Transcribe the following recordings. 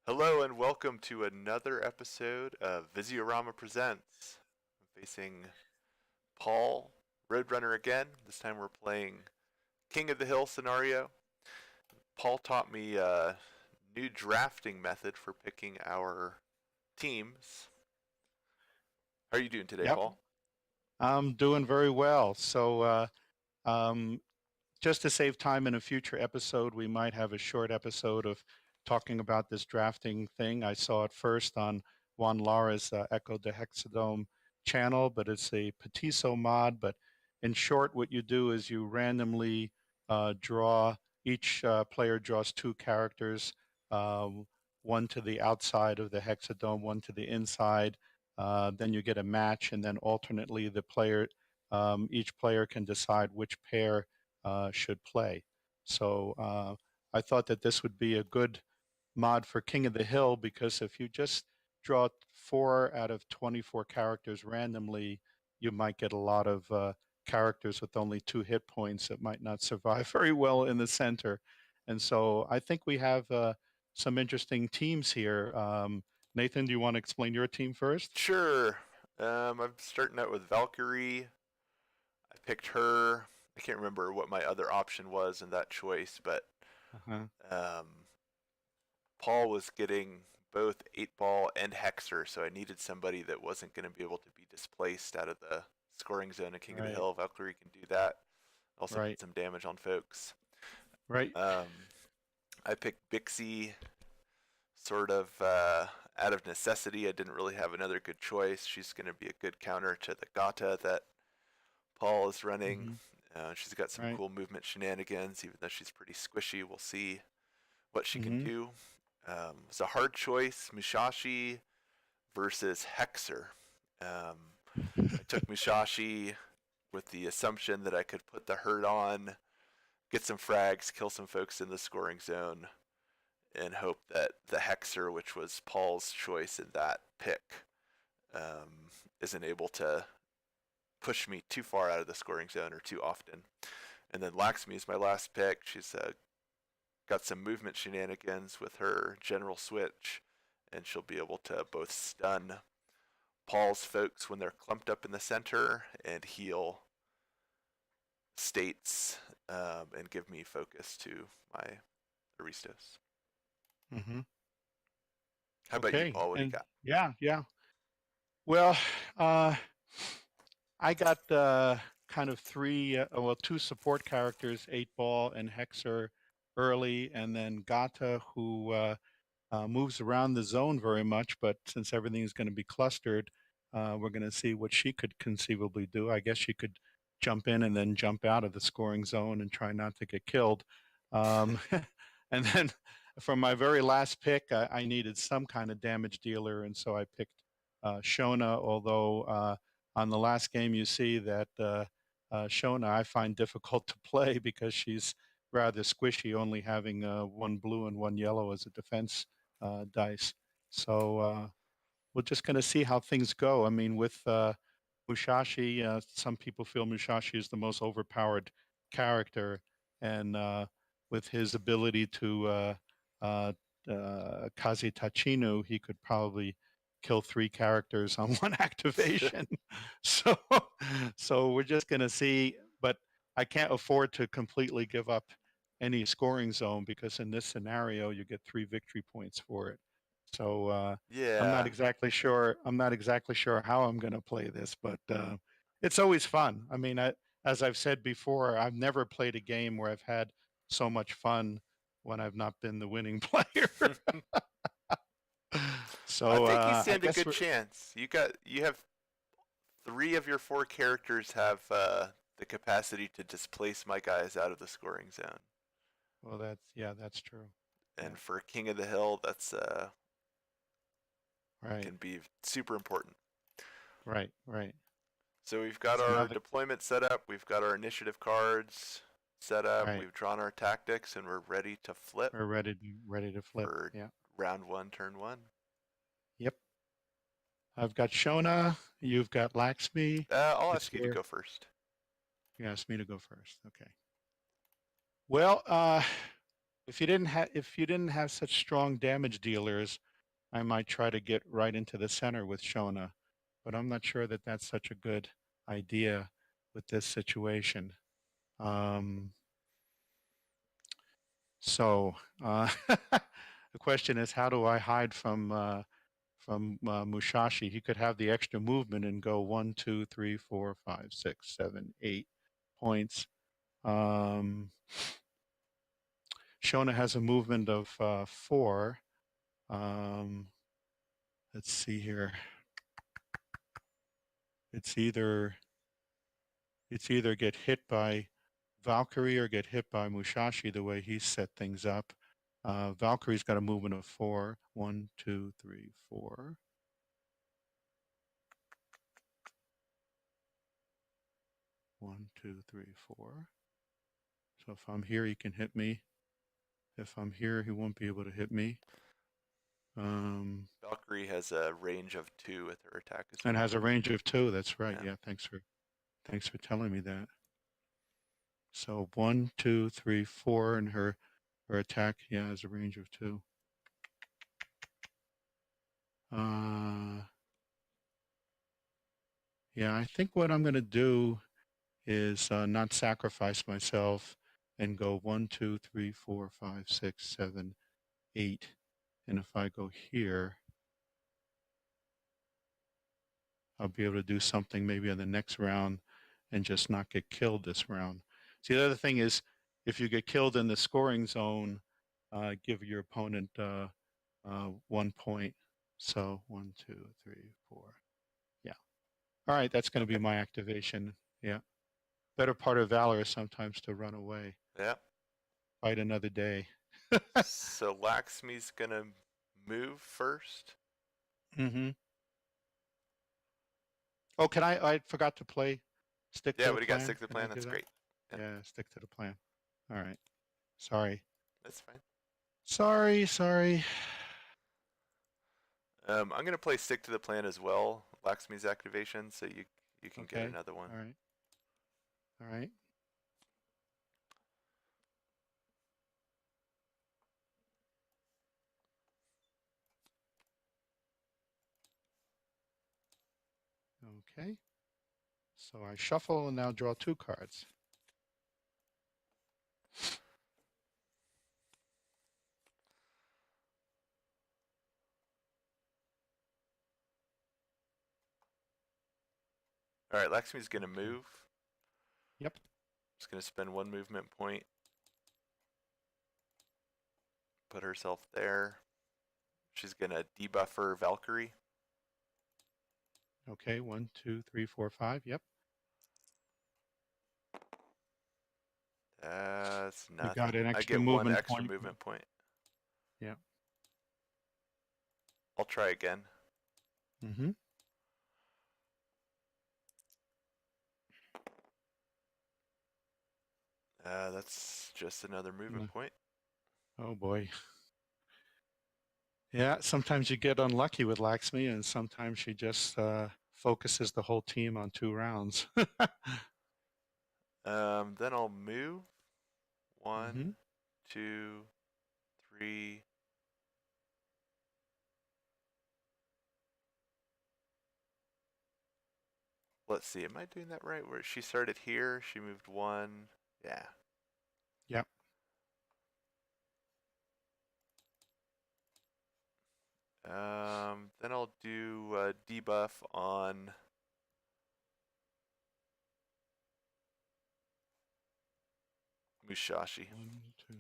Hello and welcome to another episode of VissioRama Presents. I'm facing Paul, Roadrunner again. This time we're playing King of the Hill scenario. Paul taught me a new drafting method for picking our teams. How are you doing today, Yep, Paul? I'm doing very well. Um, just to save time in a future episode, we might have a short episode of talking about this drafting thing. I saw it first on Juan Lara's Echo de Hexadome channel, but it's a Petiso mod. But in short, what you do is you randomly draw, each player draws two characters, uh, one to the outside of the hexadome, one to the inside. Then you get a match, and then alternately, each player can decide which pair should play. So I thought that this would be a good mod for King of the Hill because if you just draw 4 out of 24 characters randomly, you might get a lot of characters with only 2 hit points that might not survive very well in the center. And so I think we have some interesting teams here. Nathan, do you want to explain your team first? Sure. I'm starting out with Valkyrie. I picked her. I can't remember what my other option was in that choice, but Uh-huh. um, Paul was getting both 8 ball and Hexer, so I needed somebody that wasn't going to be able to be displaced out of the scoring zone of King of the Right, Hill. Valkyrie can do that. Also right, get some damage on folks. right. Um, I picked Bixie sort of out of necessity. I didn't really have another good choice. She's going to be a good counter to the Gata that Paul is running. Hmm. She's got some Right. cool movement shenanigans, even though she's pretty squishy. We'll see what she can Hmm. do. It's a hard choice, Musashi versus Hexer. I took Musashi with the assumption that I could put the hurt on, get some frags, kill some folks in the scoring zone, and hope that the Hexer, which was Paul's choice in that pick, um, isn't able to push me too far out of the scoring zone or too often. And then Laxmi is my last pick. She's got some movement shenanigans with her general switch, and she'll be able to both stun Paul's folks when they're clumped up in the center and heal states and give me focus to my Aristos. Hmm. How about you, Okay. Paul? What do you And got? yeah, yeah. Well, uh, I got kind of two support characters, 8 Ball and Hexer early, and then Gata, who moves around the zone very much, but since everything is going to be clustered, we're going to see what she could conceivably do. I guess she could jump in and then jump out of the scoring zone and try not to get killed. Um, and then for my very last pick, I needed some kind of damage dealer, and so I picked Shona, although on the last game you see that Shona I find difficult to play because she's rather squishy, only having one blue and one yellow as a defense dice. So we're just going to see how things go. I mean, with Mushashi, some people feel Mushashi is the most overpowered character, and with his ability to Kaze Tachinu, he could probably kill 3 characters on one activation. so, so we're just going to see. But I can't afford to completely give up any scoring zone because in this scenario you get 3 victory points for it. So I'm not Yeah, exactly sure. I'm not exactly sure how I'm going to play this, but it's always fun. I mean, as I've said before, I've never played a game where I've had so much fun when I've not been the winning player. I So think you I stand a guess good we're chance. You have 3 of your 4 characters have the capacity to displace my guys out of the scoring zone, well. That's true. Yeah, and for King of the Hill, that's right, can be super important. right. So we've got So now our that deployment set up, we've got our initiative cards set up, right, we've drawn our tactics, and we're ready to flip we're ready to flip. for Yeah. round one, turn one. Yep. I've got Shona. You've got Laxmi. I'll It's ask you to your. go first. You asked me to go first. Okay. Well, If you didn't have such strong damage dealers, I might try to get right into the center with Shona, but I'm not sure that that's such a good idea with this situation. Um, so the question is, how do I hide from Mushashi? He could have the extra movement and go 1, 2, 3, 4, 5, 6, 7, 8 points. Shona has a movement of 4. Let's see here. It's either get hit by Valkyrie or get hit by Mushashi the way he's set things up. Valkyrie's got a movement of 4. 1, 2, 3, 4. One, two, three, 4. So if I'm here, he can hit me. If I'm here, he won't be able to hit me. Valkyrie has a range of 2 with her attack as well. And has a range of 2. That's right. Yeah. Yeah. Thanks for telling me that. So 1, 2, 3, 4, and her attack, yeah, has a range of 2. Yeah, I think what I'm going to do is not sacrifice myself and go 1, 2, 3, 4, 5, 6, 7, 8. And if I go here, I'll be able to do something maybe in the next round and just not get killed this round. See, the other thing is, if you get killed in the scoring zone, give your opponent 1 point. So 1, 2, 3, 4. Yeah. All right, that's going to be my activation. Yeah. Better part of valor is sometimes to run away. Yeah. Fight another day. So Laxmi's gonna move first. Mm-hmm. Oh, I forgot to play stick to the plan. Yeah, but you got stick to the plan. That's great. Yeah, stick to the plan. All right. Sorry. That's fine. Sorry. I'm gonna play stick to the plan as well. Laxmi's activation, so you can get another one. All right. Okay. So I shuffle and now draw 2 cards. All right, Laxmi's gonna move. Yep. Just gonna spend 1 movement point. Put herself there. She's gonna debuff her Valkyrie. Okay, 1, 2, 3, 4, 5. Yep. That's nothing. You got an extra I get movement 1 extra point. movement point. Yeah. I'll try again. Mm-hmm. That's just another movement point. Oh boy. Yeah, sometimes you get unlucky with Laxmi, and sometimes she just focuses the whole team on 2 rounds. Then I'll move. 1, 2, 3. Let's see, am I doing that right? Where she started here, she moved 1. Yeah. Yep. Then I'll do a debuff on Mushashi. 1, 2.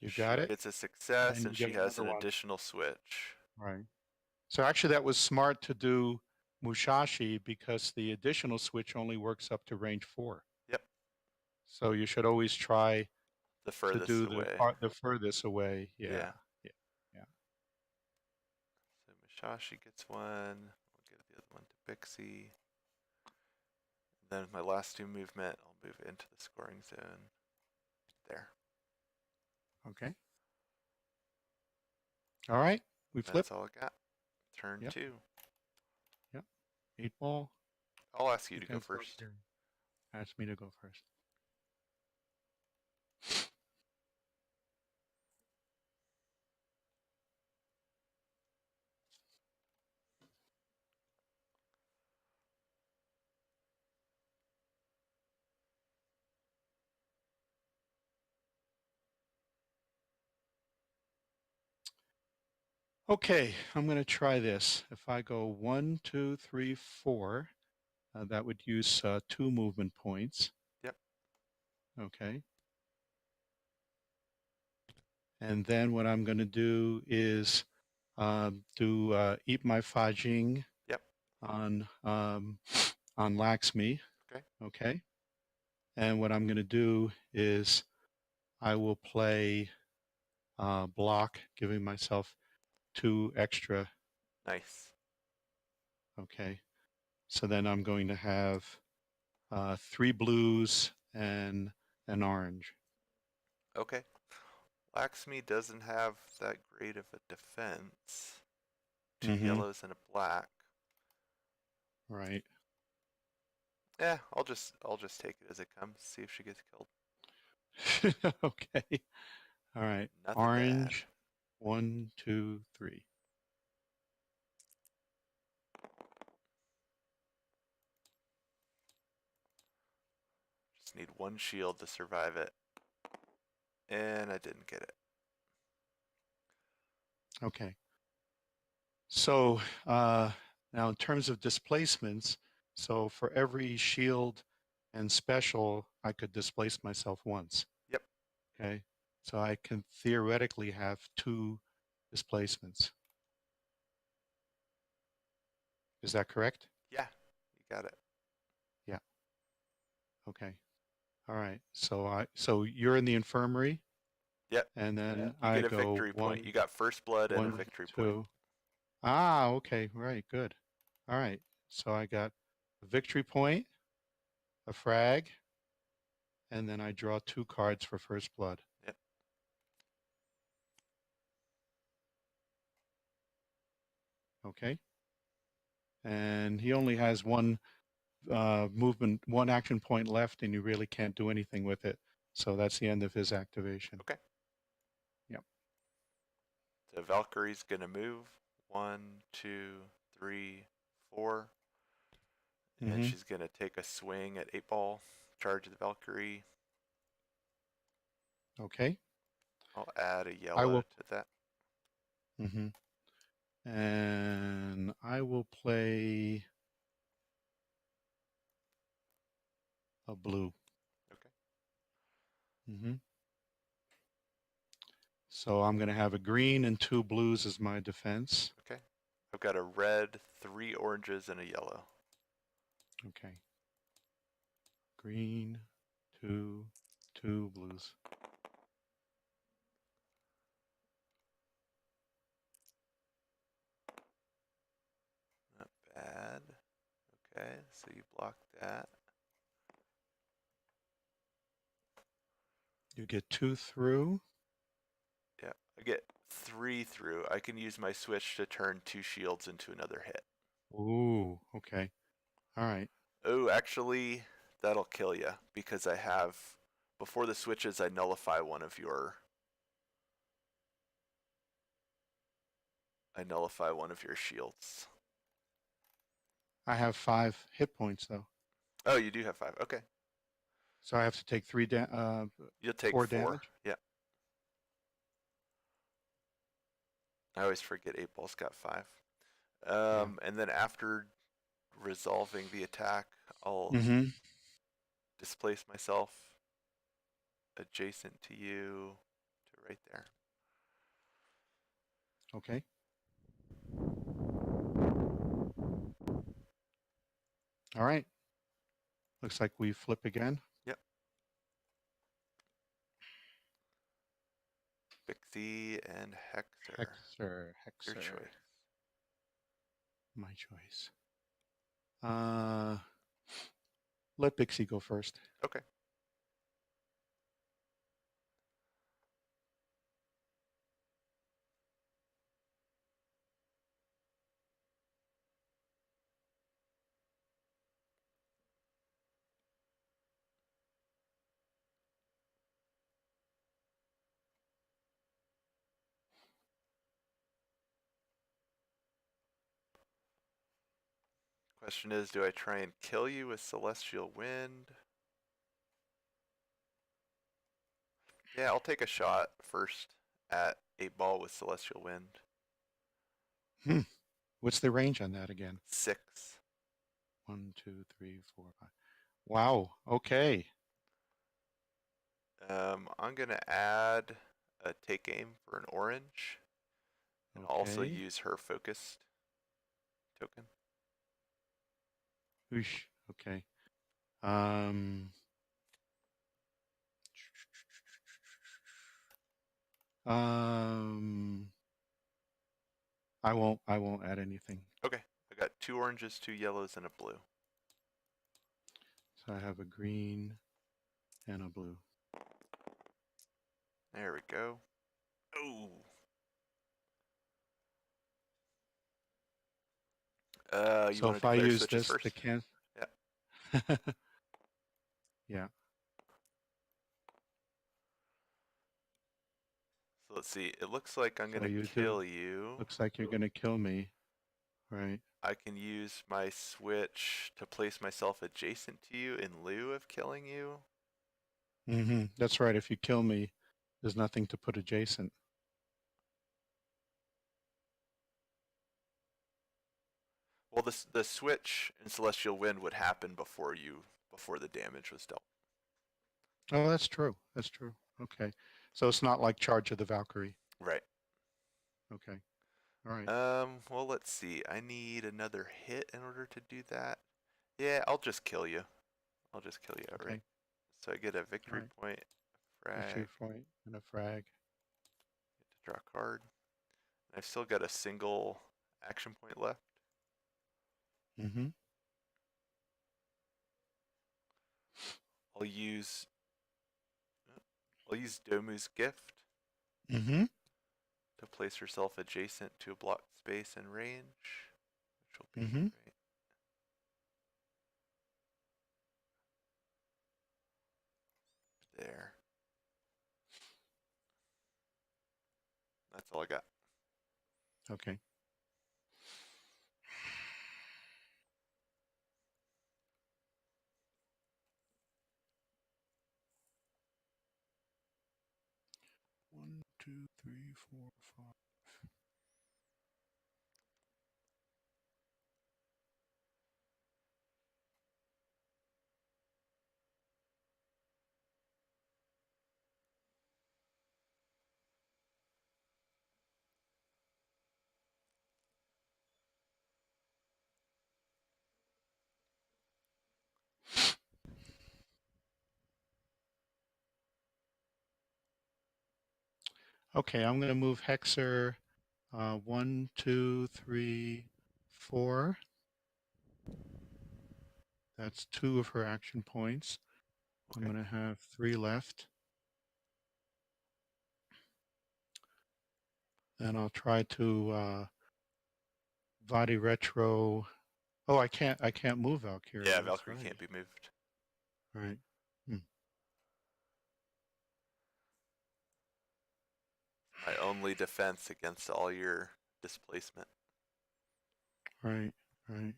You got it? It's a success, and she has an one. additional switch. Right. So actually that was smart to do Mushashi because the additional switch only works up to range 4. Yep. So you should always try The furthest to do away. the furthest away. Yeah. So Mushashi gets 1. We'll give the other one to Bixie. Then with my last 2 movement, I'll move into the scoring zone. There. Okay. All right. We flip. That's all I got. Turn 2. Yep. 8 ball. I'll ask you to go first. Ask me to go first. Okay, I'm going to try this. If I go 1, 2, 3, 4, that would use 2 movement points. Yep. Okay. And then what I'm going to do is eat my Fajing Yep. on Laxmi. Okay. Okay. And what I'm going to do is I will play block, giving myself 2 extra. Nice. Okay. So then I'm going to have 3 blues and an orange. Okay. Laxmi doesn't have that great of a defense. 2 yellows and a black. Right. Yeah, I'll just take it as it comes. See if she gets killed. Okay. All right. Nothing Orange. 1, 2, 3. Just need 1 shield to survive it. And I didn't get it. Okay. So now in terms of displacements, so for every shield and special, I could displace myself once. Yep. Okay. So I can theoretically have 2 displacements. Is that correct? Yeah, you got it. Yeah. Okay. All right. So you're in the infirmary. Yep. And then You I get a go victory 1, point. You got first blood and a 1, victory 2. point. Ah, okay. Right. Good. All right. So I got a victory point, a frag, and then I draw 2 cards for first blood. Yep. Okay. And he only has 1 movement, 1 action point left, and you really can't do anything with it. So that's the end of his activation. Okay. Yep. So Valkyrie's gonna move. 1, 2, 3, 4. And she's gonna take a swing at 8-ball. Charge the Valkyrie. Okay. I'll add a I yellow will. to that. And I will play a blue. Okay. So I'm going to have a green and 2 blues as my defense. Okay. I've got a red, 3 oranges, and a yellow. Okay. Green, 2, 2 blues. Not bad. Okay, so you block that. You get 2 through. Yeah, I get 3 through. I can use my switch to turn 2 shields into another hit. Ooh, okay. All right. Oh, actually, that'll kill you because I have, before the switches, I nullify one of your shields. I have 5 hit points though. Oh, you do have 5. Okay. So I have to take 3 You'll take 4 4. damage. Yeah. I always forget 8-ball's got 5. And then after resolving the attack, I'll displace myself adjacent to you to right there. Okay. All right. Looks like we flip again. Yep. Bixie and Hector. Hexer. Your choice. My choice. Let Bixie go first. Okay. Question is, do I try and kill you with Celestial Wind? Yeah, I'll take a shot first at 8-ball with Celestial Wind. What's the range on that again? 6. 1, 2, 3, 4, 5. Wow. Okay. I'm gonna add a take aim for an orange, and also Okay. use her focused token. Oosh. Okay. Um. I won't add anything. Okay, I got 2 oranges, 2 yellows, and a blue. So I have a green and a blue. There we go. Oh. You So want to if I declare use switches this, first? the can. Yeah. Yeah. So let's see. It looks like I'm So gonna you do. kill you. Looks like you're gonna kill me, right? I can use my switch to place myself adjacent to you in lieu of killing you. Mm-hmm. That's right. If you kill me, there's nothing to put adjacent. Well, the switch in Celestial Wind would happen before the damage was dealt. Oh, that's true. That's true. Okay. So it's not like Charge of the Valkyrie. Right. Okay. All right. Well, let's see. I need another hit in order to do that. Yeah, I'll just kill you. I'll just kill you outright. Okay. So I get a All victory right. point, frag, Victory point and a frag. get to draw a card. I've still got a single action point left. Mm-hmm. I'll use Domu's gift Mm-hmm. to place herself adjacent to a blocked space and range, which will be Mm-hmm. right there. That's all I got. Okay. One, two, three, four, five. Okay, I'm going to move Hexer 1, 2, 3, 4. That's 2 of her action points. I'm Okay. going to have 3 left. And I'll try to Vadi Retro. Oh, I can't move Valkyria. Yeah, That's Valkyrie right. can't be moved. Right. My only defense against all your displacement. Right. Right.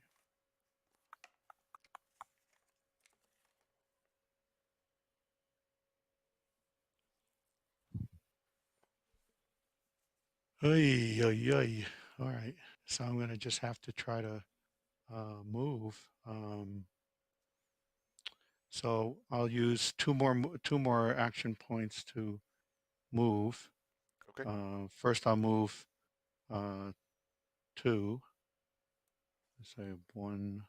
Oy, oy, oy. All right. So I'm going to just have to try to move. So I'll use two more action points to move. Okay. First, I'll move 2. Let's say 1,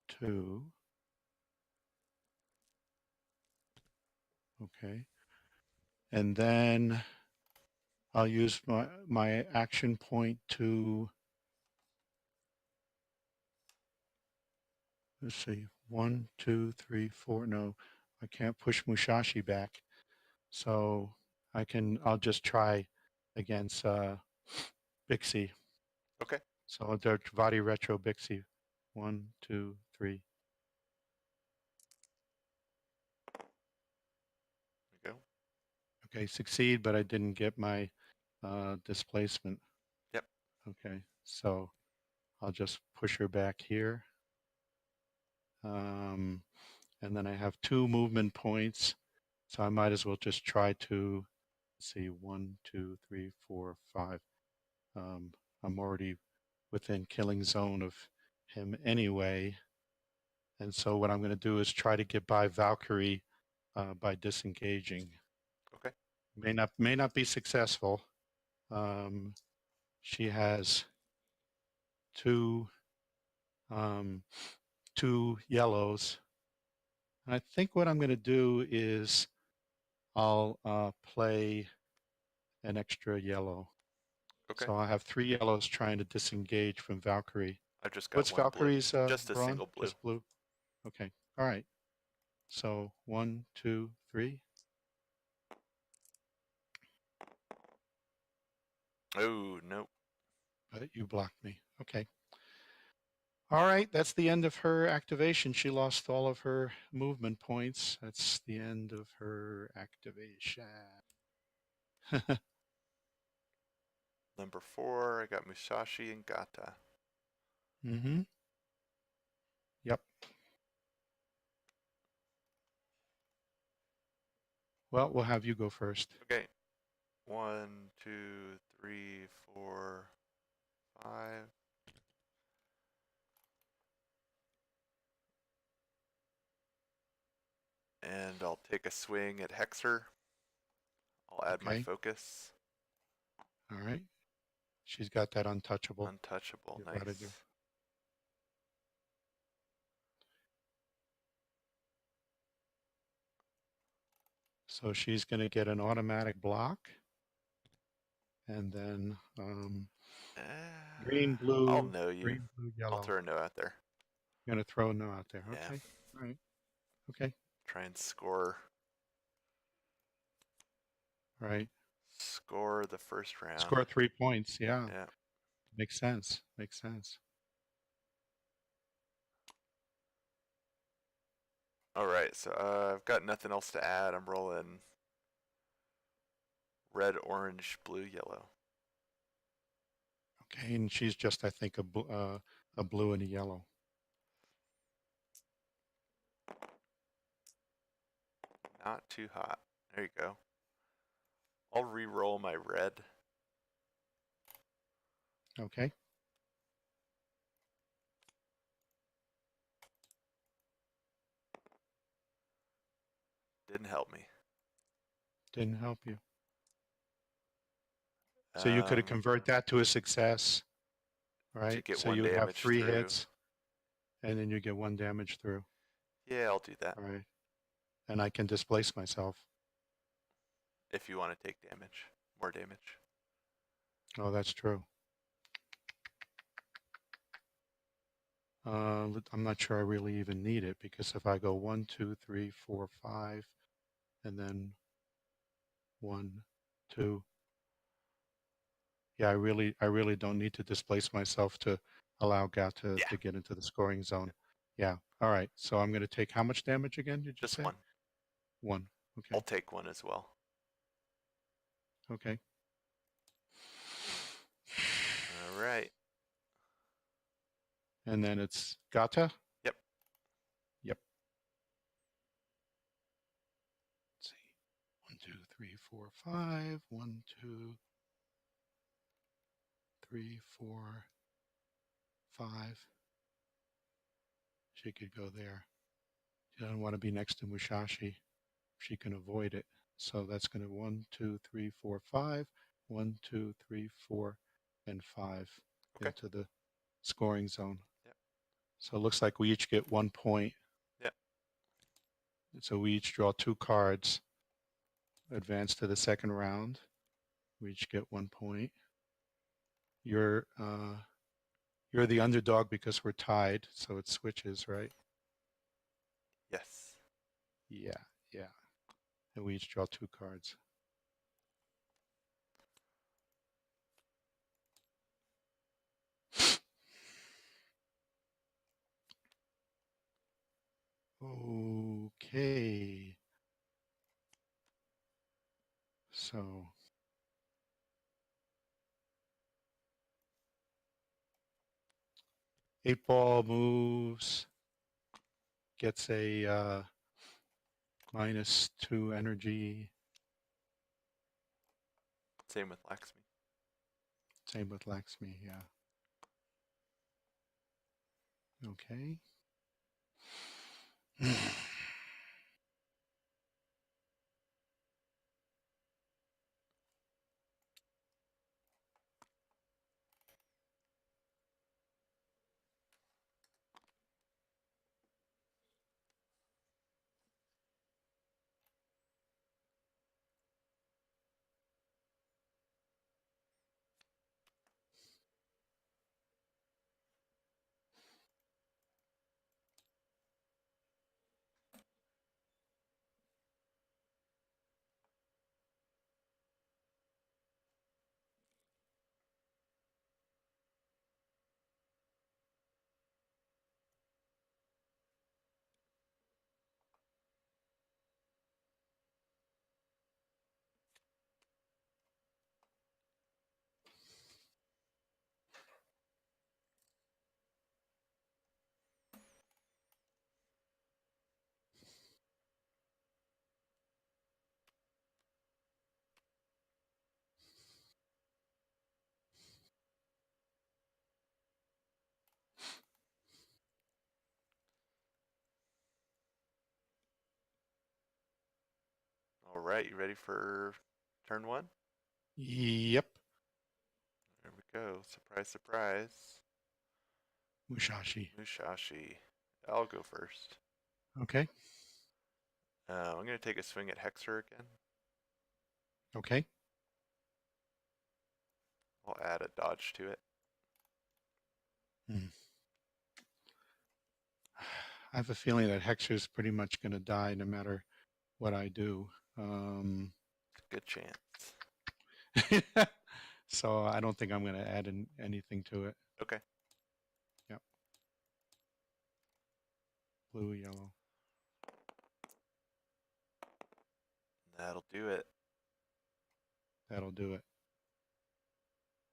2. Okay. And then I'll use my action point to, let's see, 1, 2, 3, 4. No, I can't push Musashi back. So I'll just try against Bixie. Okay. So I'll do Vadi Retro Bixie. 1, 2, 3. There we go. Okay, succeed, but I didn't get my displacement. Yep. Okay, so I'll just push her back here. And then I have 2 movement points, so I might as well just try to see 1, 2, 3, 4, 5. I'm already within killing zone of him anyway. And so what I'm going to do is try to get by Valkyrie by disengaging. Okay. May not be successful. She has 2 yellows. I think what I'm going to do is I'll play an extra yellow. Okay. So I have 3 yellows trying to disengage from Valkyrie. I've just got What's one Valkyrie's blue. Just a brawn? single blue. Just blue. Okay. All right. So 1, 2, 3. Oh, nope. You blocked me. Okay. All right. That's the end of her activation. She lost all of her movement points. That's the end of her activation. Number 4, I got Musashi and Gata. Mm-hmm. Yep. Well, we'll have you go first. Okay. 1, 2, 3, 4, 5. And I'll take a swing at Hexer. I'll add my Okay. focus. All right. She's got that untouchable. Untouchable. Get rid Nice. of you. So she's going to get an automatic block. And then green, blue, I'll know you. green, blue, yellow. I'll throw a no out there. You're going to throw a no out there. Yeah. Okay. All right. Okay. Try and score. Right. Score the first round. Score 3 points. Yeah. Yeah. Makes sense. Makes sense. All right. So I've got nothing else to add. I'm rolling red, orange, blue, yellow. Okay. And she's just, I think, a blue and a yellow. Not too hot. There you go. I'll re-roll my red. Okay. Didn't help me. Didn't help you. So you could have converted that to a success, right? get so one you would have damage 3 through. hits, and then you get 1 damage through. Yeah, I'll do that. All right. And I can displace myself. If you want to take damage. More damage. Oh, that's true. I'm not sure I really even need it, because if I go 1, 2, 3, 4, 5, and then 1, 2. Yeah, I really don't need to displace myself to allow Gata to get into the scoring zone. Yeah. All right. So I'm going to take how much damage again? Did you Just say? 1. 1. Okay. I'll take 1 as well. Okay. All right. And then it's Gata? Yep. Yep. Let's see. 1, 2, 3, 4, 5. 1, 2, 3, 4, 5. She could go there. She doesn't want to be next to Musashi. She can avoid it. So that's going to 1, 2, 3, 4, 5. 1, 2, 3, 4, and 5 into the scoring zone. Yep. So it looks like we each get 1 point. Yep. So we each draw 2 cards, advance to the second round. We each get 1 point. You're the underdog because we're tied, so it switches, right? Yes. Yeah. And we each draw 2 cards. Okay. So 8 ball moves, gets a -2 energy. Same with Laxmi. Same with Laxmi, yeah. Okay. All right, you ready for turn 1? Yep. There we go. Surprise, surprise. Musashi. Musashi. I'll go first. Okay. I'm going to take a swing at Hexer again. Okay. I'll add a dodge to it. I have a feeling that Hexer's pretty much going to die no matter what I do. Good chance. So I don't think I'm going to add anything to it. Okay. Yep. Blue, yellow. That'll do it. That'll do it.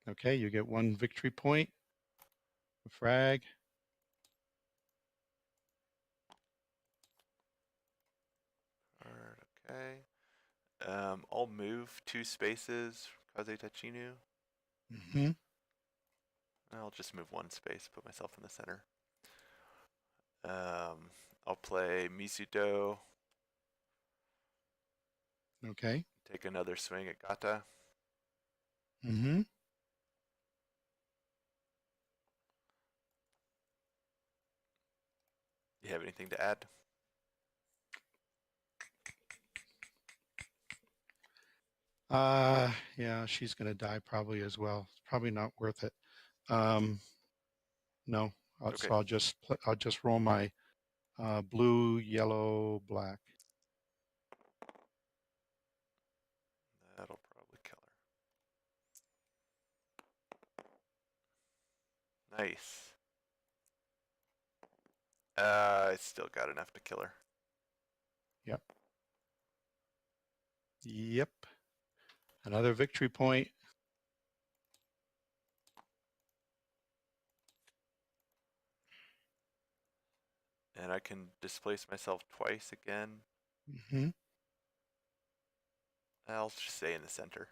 Okay, you get 1 victory point. A frag. Okay. I'll move 2 spaces, Kaze Tachinu. Mm-hmm. I'll just move 1 space, put myself in the center. I'll play Misuto. Okay. Take another swing at Gata. Mm-hmm. You have anything to add? Yeah, she's going to die probably as well. It's probably not worth it. No. Okay. So I'll just roll my blue, yellow, black. That'll probably kill her. Nice. I still got enough to kill her. Yep. Yep. Another victory point. And I can displace myself twice again. Mm-hmm. I'll just stay in the center.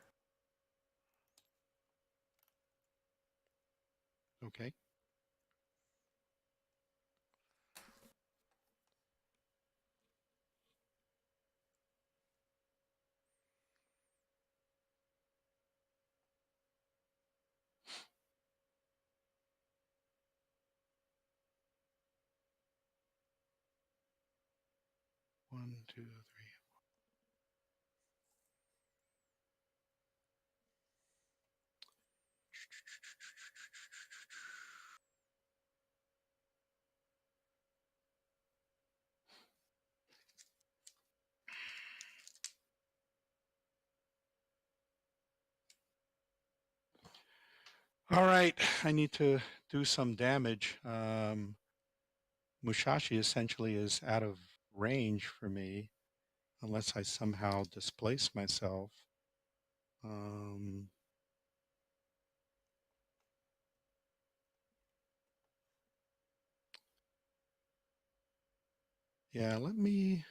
Okay. One, two, three. All right, I need to do some damage. Musashi essentially is out of range for me unless I somehow displace myself. Yeah, let me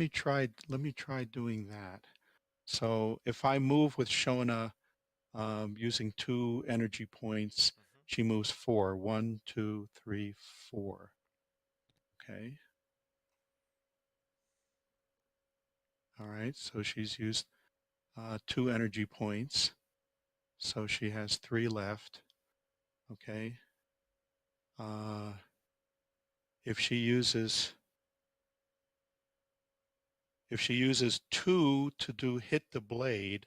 try doing that. So if I move with Shona using 2 energy points, Mm-hmm. she moves 4. 1, 2, 3, 4. Okay. All right. So she's used 2 energy points. So she has 3 left. Okay. If she uses 2 to do hit the blade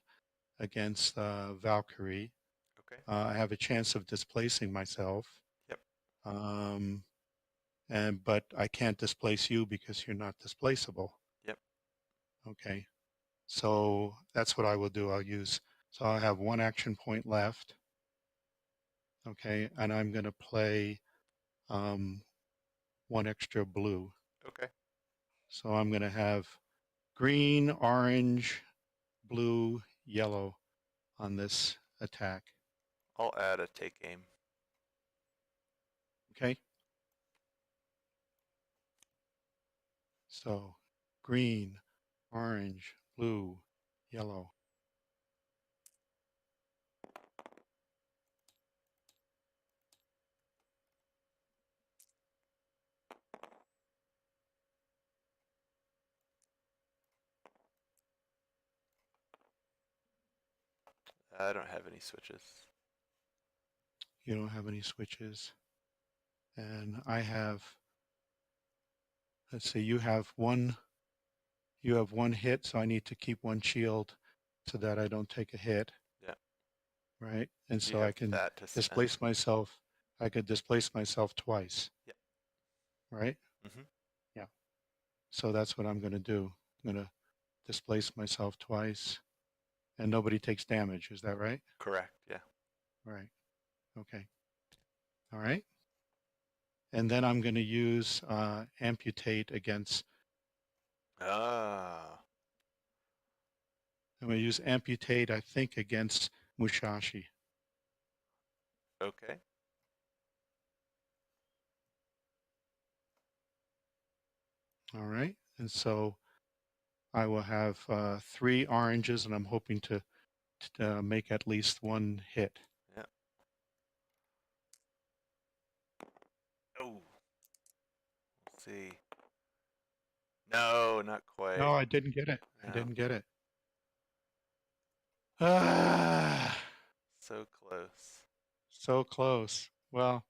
against Valkyrie, Okay. I have a chance of displacing myself. Yep. But I can't displace you because you're not displaceable. Yep. Okay. So that's what I will do. So I have 1 action point left. Okay. And I'm going to play 1 extra blue. Okay. So I'm going to have green, orange, blue, yellow on this attack. I'll add a take aim. Okay. So green, orange, blue, yellow. I don't have any switches. You don't have any switches. And I have, let's see, you have one hit, so I need to keep 1 shield so that I don't take a hit. Yeah. Right? And You so I have can that to spend. displace myself. I could displace myself twice. Yep. Right? Mm-hmm. Yeah. So that's what I'm going to do. I'm going to displace myself twice. And nobody takes damage. Is that right? Correct. Yeah. Right. Okay. All right. And then I'm going to use amputate against. Ah. I'm going to use amputate, I think, against Mushashi. Okay. All right. And so I will have 3 oranges, and I'm hoping to make at least 1 hit. Yeah. Oh. Let's see. No, not quite. No, I didn't get it. No. I didn't get it. Ah, So close. so close. Well,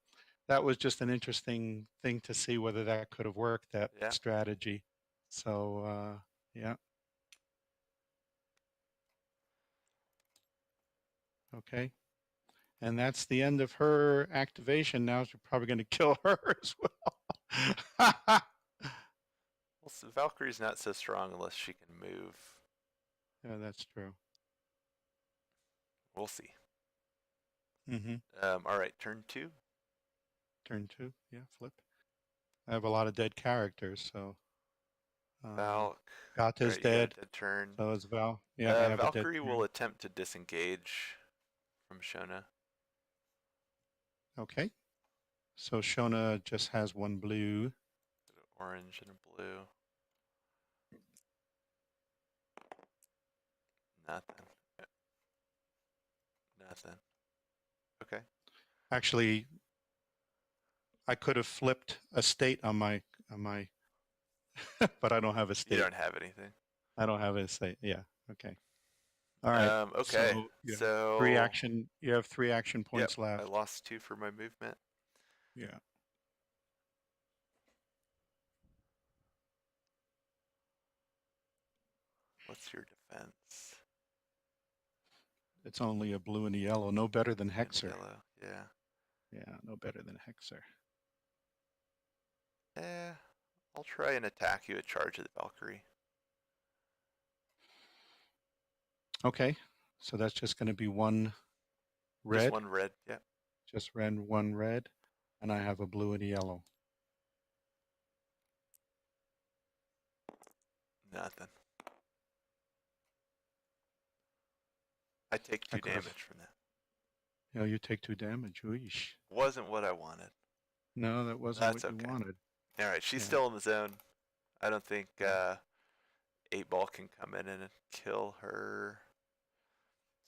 that was just an interesting thing to see whether that could have worked, that Yeah. strategy. So, yeah. Okay. And that's the end of her activation. Now we're probably going to kill her as well. Well, so Valkyrie's not so strong unless she can move. Yeah, that's true. We'll see. Mm-hmm. All right, turn 2. Turn 2. Yeah, flip. I have a lot of dead characters, so. Valk. Gata's Alright, you got dead. a dead turn. So is Val. Yeah, I have Valkyrie a dead will turn. attempt to disengage from Shona. Okay. So Shona just has 1 blue. Orange and a blue. Nothing. Nothing. Okay. Actually, I could have flipped a state on my but I don't have a state. You don't have anything. I don't have a state. Yeah. Okay. All right. Okay. So you have 3 action points yep, left. I lost 2 for my movement. Yeah. What's your defense? It's only a blue and a yellow. No better than Hexer. Yellow. Yeah. Yeah, no better than Hexer. I'll try and attack you at charge of the Valkyrie. Okay. So that's just going to be 1 red. Just 1 red. Yeah. Just ran 1 red, and I have a blue and a yellow. Nothing. I take 2 damage from that. You take 2 damage. Oosh. Wasn't what I wanted. No, that wasn't That's what you okay. wanted. All right, she's Yeah. still in the zone. I don't think 8-ball can come in and kill her.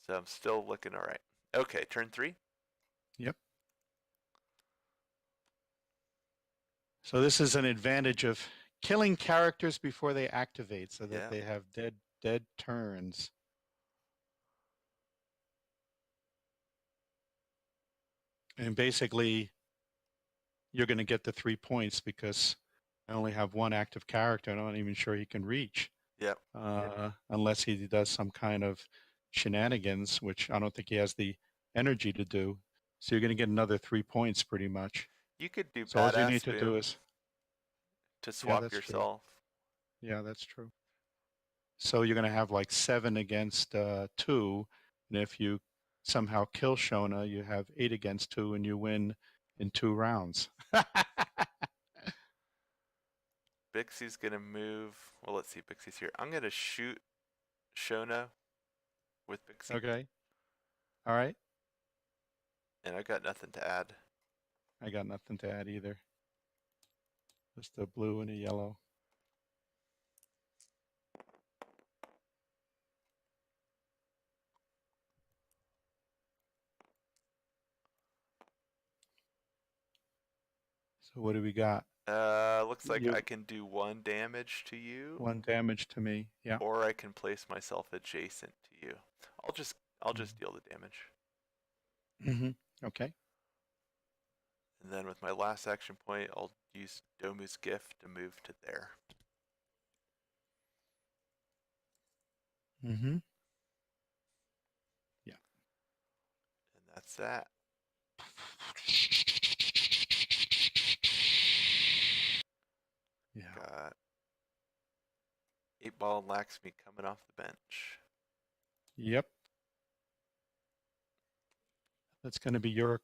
So I'm still looking all right. Okay, turn 3. Yep. So this is an advantage of killing characters before they activate so that Yeah. they have dead turns. And basically, you're going to get the 3 points because I only have one active character. I'm not even sure he can reach. Yep. Unless he does some kind of shenanigans, which I don't think he has the energy to do. So you're going to get another 3 points pretty much. You could do So all you badass need to do boom is, to yeah, swap that's true. yourself. Yeah, that's true. So you're going to have like 7 against 2. And if you somehow kill Shona, you have 8 against 2 and you win in 2 rounds. Bixie's gonna move. Well, let's see. Bixie's here. I'm gonna shoot Shona with Bixie. Okay. All right. And I got nothing to add. I got nothing to add either. Just a blue and a yellow. So what do we got? Looks like You I can do 1 damage to you, 1 damage to me. Yeah. or I can place myself adjacent to you. I'll just deal the damage. Mm-hmm. Okay. And then with my last action point, I'll use Domu's gift to move to there. Mm-hmm. Yeah. And that's that. Yeah. Got 8-ball and Laxmi coming off the bench. Yep. That's going to be your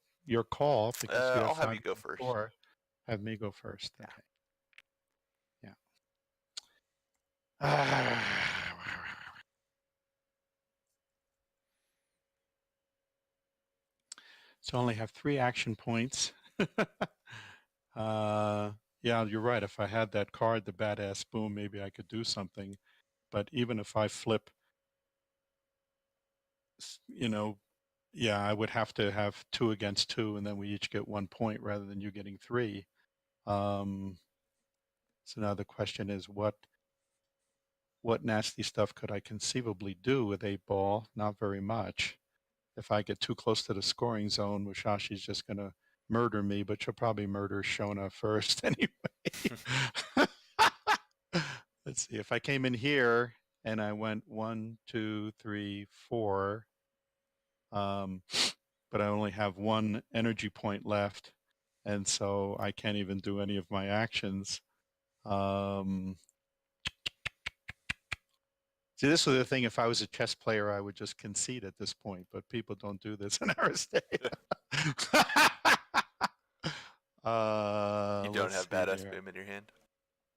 call because you have I'll have 5 you go first. 4. Have me go first. Yeah. Okay. Yeah. So I only have 3 action points. Yeah, you're right. If I had that card, the badass boom, maybe I could do something. But even if I flip, yeah, I would have to have 2 against 2, and then we each get 1 point rather than you getting 3. So now the question is, what nasty stuff could I conceivably do with 8-ball? Not very much. If I get too close to the scoring zone, Mushashi's just going to murder me, but she'll probably murder Shona first anyway. Let's see. If I came in here and I went 1, 2, 3, 4, but I only have 1 energy point left, and so I can't even do any of my actions. See, this was the thing. If I was a chess player, I would just concede at this point, but people don't do this in Aristea. You don't Let's have see badass here. boom in your hand?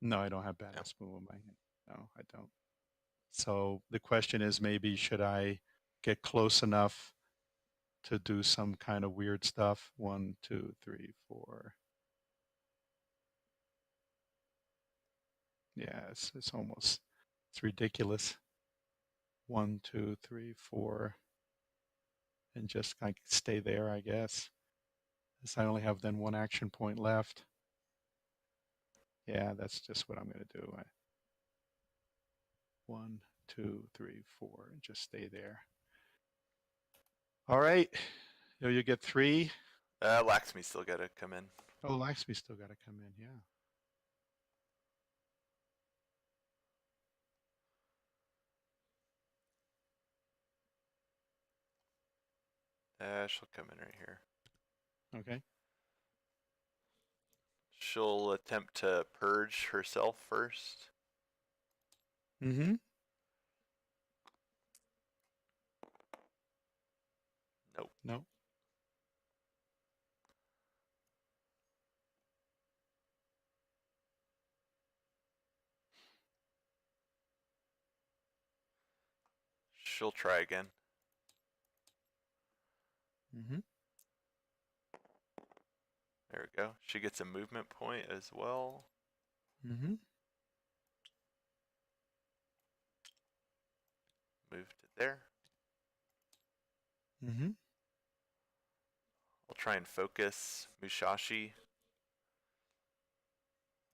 No, I don't have badass boom in my hand. No, I don't. So the question is, maybe should I get close enough to do some kind of weird stuff? 1, 2, 3, 4. Yeah, it's almost, it's ridiculous. 1, 2, 3, 4, and just like stay there, I guess. As I only have then 1 action point left. Yeah, that's just what I'm going to do. 1, 2, 3, 4, and just stay there. All right. You get 3. Laxmi still got to come in. Oh, Laxmi still got to come in. Yeah. She'll come in right here. Okay. She'll attempt to purge herself first. Mm-hmm. Nope. No. She'll try again. Mm-hmm. There we go. She gets a movement point as well. Mm-hmm. Move to there. Mm-hmm. I'll try and focus Musashi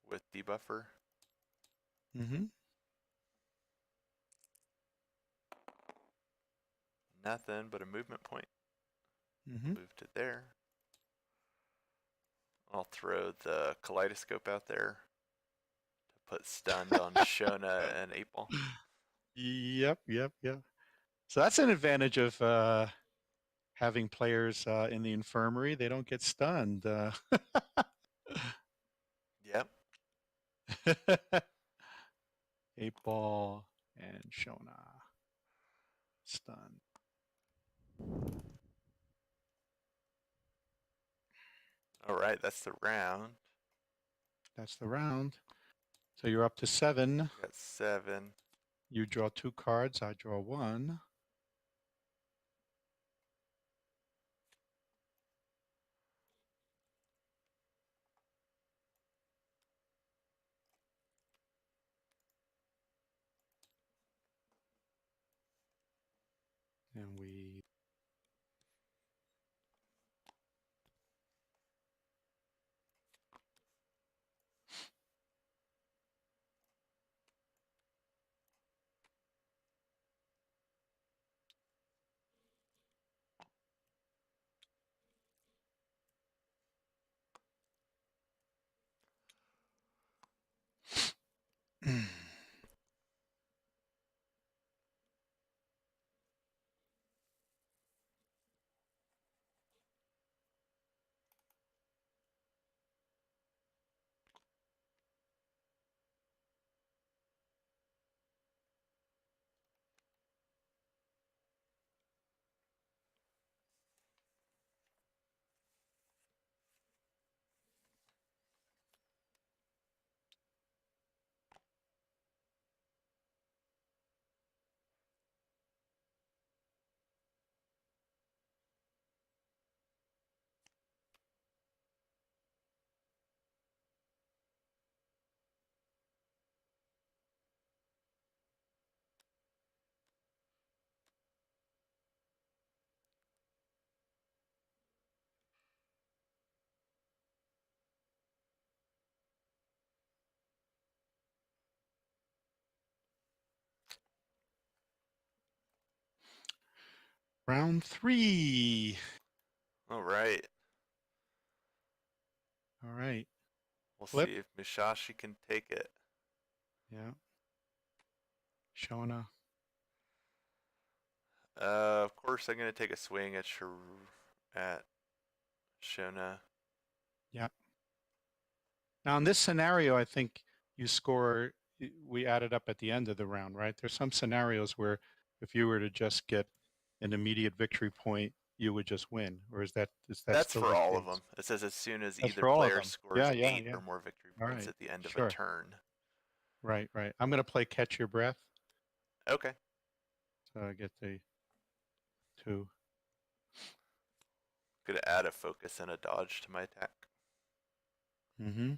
with debuffer. Mm-hmm. Nothing but a movement point. Mm-hmm. Move to there. I'll throw the kaleidoscope out there to put stunned on Shona and 8-Ball. Yep. So that's an advantage of having players in the infirmary. They don't get stunned. Yep. 8-Ball and Shona stunned. All right, that's the round. That's the round. So you're up to 7. Got 7. You draw 2 cards. I draw 1. And we round 3. All right. All right. We'll Flip. see if Musashi can take it. Yeah. Shona. Of course, I'm going to take a swing at Shona. Yeah. Now in this scenario, I think you score. We added up at the end of the round, right? There's some scenarios where if you were to just get an immediate victory point, you would just win. Or is that That's still for the all case? of them. It says as soon as That's either for all of player them. scores Yeah. 8 or more victory All points right. at the end of a Sure. turn. Right. I'm going to play Catch Your Breath. Okay. So I get the 2. Going to add a focus and a dodge to my attack. Mm-hmm.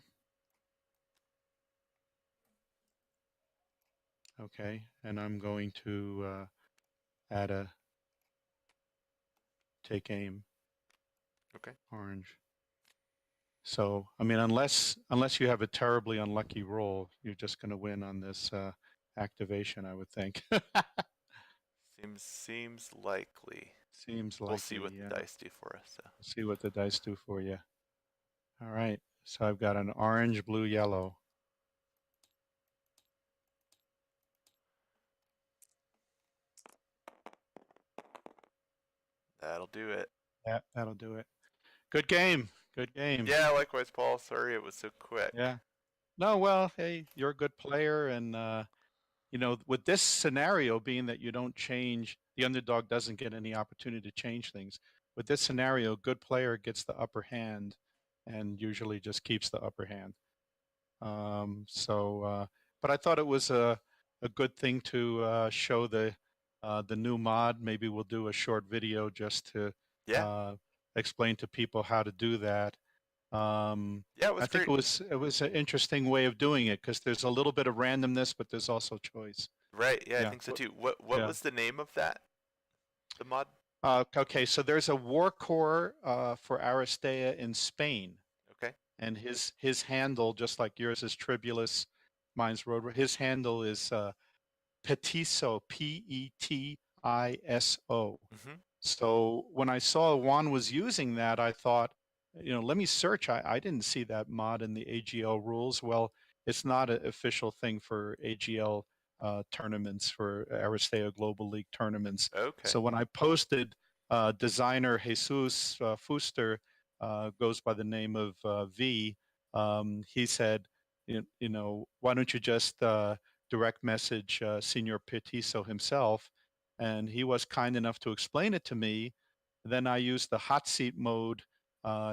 Okay. And I'm going to add a take aim. Okay. Orange. So, I mean, unless you have a terribly unlucky roll, you're just going to win on this activation, I would think. Seems likely. Seems We'll likely. see what Yeah. the dice do for us. So. We'll see what the dice do for you. All right. So I've got an orange, blue, yellow. That'll do it. Yeah, that'll do it. Good game. Good game. Yeah, likewise, Paul. Sorry it was so quick. Yeah. No, well, hey, you're a good player, and with this scenario being that you don't change, the underdog doesn't get any opportunity to change things. With this scenario, good player gets the upper hand, and usually just keeps the upper hand. But I thought it was a good thing to show the new mod. Maybe we'll do a short video just to Yeah. explain to people how to do that. Yeah, it was I think great. it was an interesting way of doing it because there's a little bit of randomness, but there's also choice. Right. Yeah, I Yeah. think so too. What Yeah. was the name of that? The mod? Okay, so there's a war core for Aristea in Spain, Okay. and his handle, just like yours is Tribulus, mine's Road. His handle is Petiso, Petiso. Mhm. So when I saw Juan was using that, I thought, let me search. I didn't see that mod in the AGL rules. Well, it's not an official thing for AGL tournaments, for Aristea Global League tournaments. Okay. So when I posted, designer Jesus Fuster, goes by the name of V, he said, why don't you just direct message Senior Petiso himself? And he was kind enough to explain it to me. Then I used the hot seat mode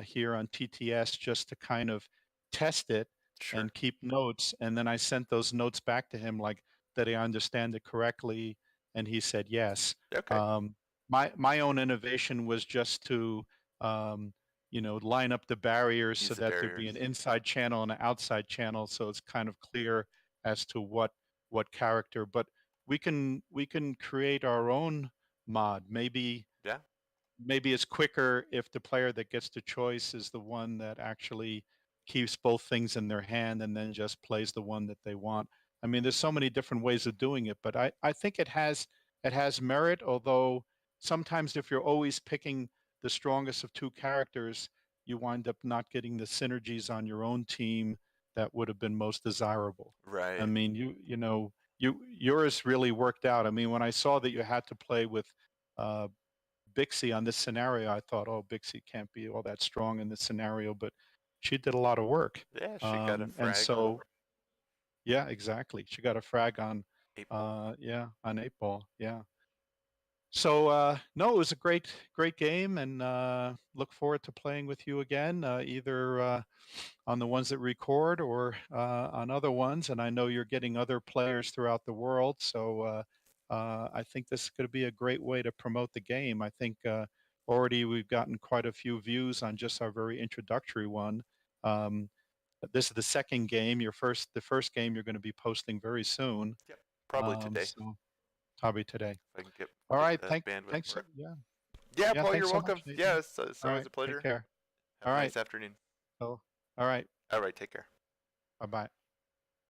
here on TTS just to kind of test it Sure. and keep notes. And then I sent those notes back to him, like, did I understand it correctly? And he said yes. Okay. Um, my own innovation was just to line up the barriers Use so the that there'd be barriers. an inside channel and an outside channel, so it's kind of clear as to what character. But we can create our own mod. Yeah. Maybe it's quicker if the player that gets the choice is the one that actually keeps both things in their hand and then just plays the one that they want. I mean, there's so many different ways of doing it, but I think it has merit, although sometimes if you're always picking the strongest of two characters, you wind up not getting the synergies on your own team that would have been most desirable. I Right. mean, yours really worked out. I mean, when I saw that you had to play with uh, Bixie on this scenario, I thought, oh, Bixie can't be all that strong in this scenario, but she did a lot of work. Yeah, she got a And frag on so, yeah, exactly. She got a frag on, 8 ball. yeah, on 8 ball. Yeah. So, no, it was a great game, and look forward to playing with you again, either on the ones that record or on other ones. And I know you're getting other players throughout the world. So I think this is going to be a great way to promote the game. I think already we've gotten quite a few views on just our very introductory one. Um, this is the second game. The first game you're going to be posting very soon. Yep. Probably today So probably today. if I can get All get right. the bandwidth Thanks. for it. Yeah. Yeah, Yeah. Paul, you're Thanks so welcome. much, Nathan. Yeah, it's All always right. a Take pleasure. care. Have All a right. nice afternoon. So, all right. All right, take care. Bye bye.